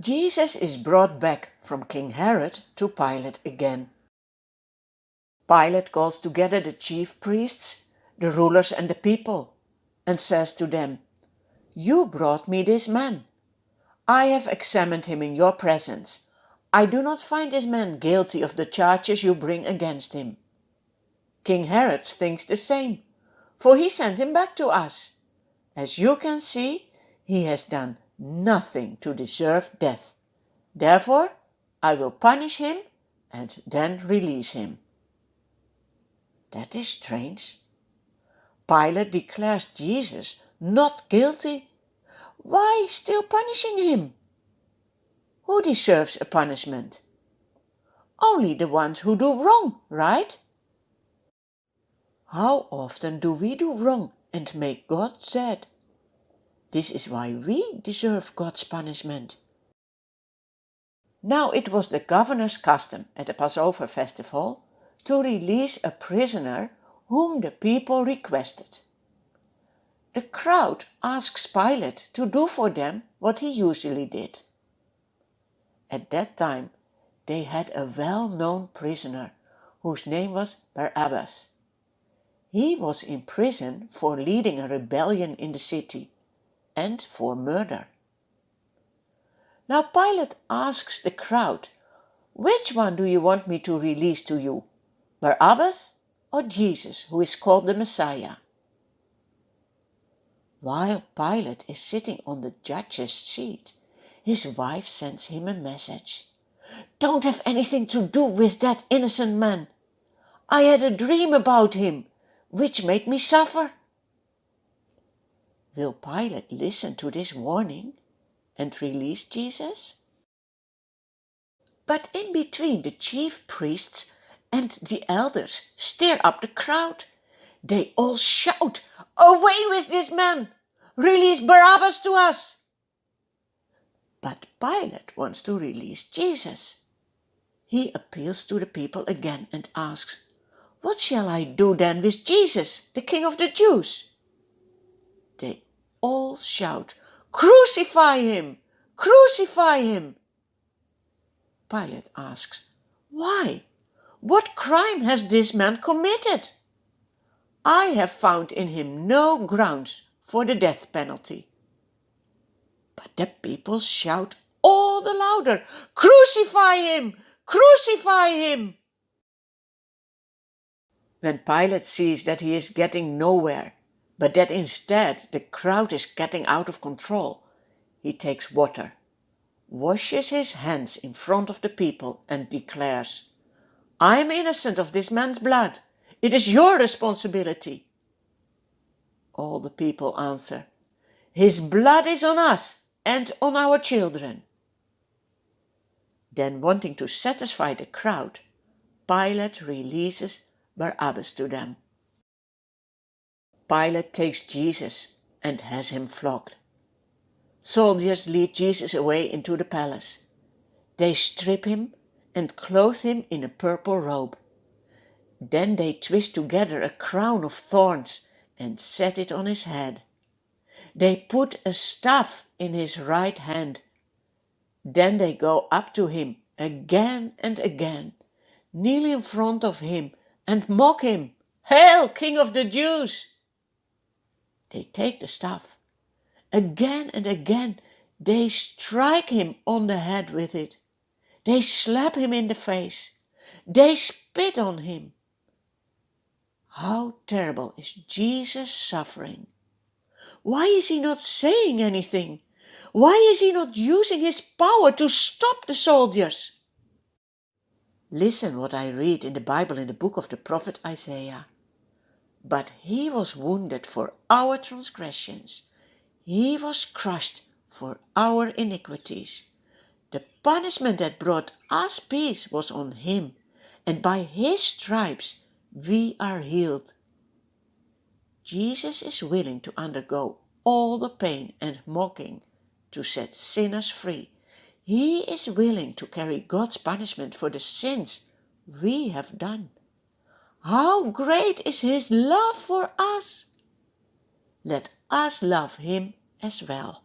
Jesus is brought back from King Herod to Pilate again. Pilate calls together the chief priests, the rulers and the people, and says to them, "You brought me this man. I have examined him in your presence. I do not find this man guilty of the charges you bring against him." King Herod thinks the same, for he sent him back to us. As you can see, he has done nothing to deserve death. Therefore, I will punish him and then release him. That is strange. Pilate declares Jesus not guilty. Why still punishing him? Who deserves a punishment? Only the ones who do wrong, right? How often do we do wrong and make God sad? This is why we deserve God's punishment. Now it was the governor's custom at the Passover festival to release a prisoner whom the people requested. The crowd asks Pilate to do for them what he usually did. At that time, they had a well-known prisoner whose name was Barabbas. He was in prison for leading a rebellion in the city and for murder. Now Pilate asks the crowd, "Which one do you want me to release to you, Barabbas or Jesus, who is called the Messiah?" While Pilate is sitting on the judge's seat, his wife sends him a message. "Don't have anything to do with that innocent man. I had a dream about him, which made me suffer." Will Pilate listen to this warning and release Jesus? But in between, the chief priests and the elders stir up the crowd. They all shout, "Away with this man! Release Barabbas to us!" But Pilate wants to release Jesus. He appeals to the people again and asks, "What shall I do then with Jesus, the King of the Jews?" They all shout, "Crucify him! Crucify him!" Pilate asks, "Why? What crime has this man committed?" "I have found in him no grounds for the death penalty." But the people shout all the louder, "Crucify him! Crucify him!" When Pilate sees that he is getting nowhere, but that instead the crowd is getting out of control, he takes water, washes his hands in front of the people and declares, "I am innocent of this man's blood. It is your responsibility." All the people answer, "His blood is on us and on our children." Then, wanting to satisfy the crowd, Pilate releases Barabbas to them. Pilate takes Jesus and has him flogged. Soldiers lead Jesus away into the palace. They strip him and clothe him in a purple robe. Then they twist together a crown of thorns and set it on his head. They put a staff in his right hand. Then they go up to him again and again, kneel in front of him and mock him, "Hail, King of the Jews!" They take the staff. Again and again they strike him on the head with it. They slap him in the face. They spit on him. How terrible is Jesus' suffering! Why is he not saying anything? Why is he not using his power to stop the soldiers? Listen what I read in the Bible in the book of the prophet Isaiah. "But he was wounded for our transgressions. He was crushed for our iniquities. The punishment that brought us peace was on him, and by his stripes we are healed." Jesus is willing to undergo all the pain and mocking to set sinners free. He is willing to carry God's punishment for the sins we have done. How great is his love for us! Let us love him as well.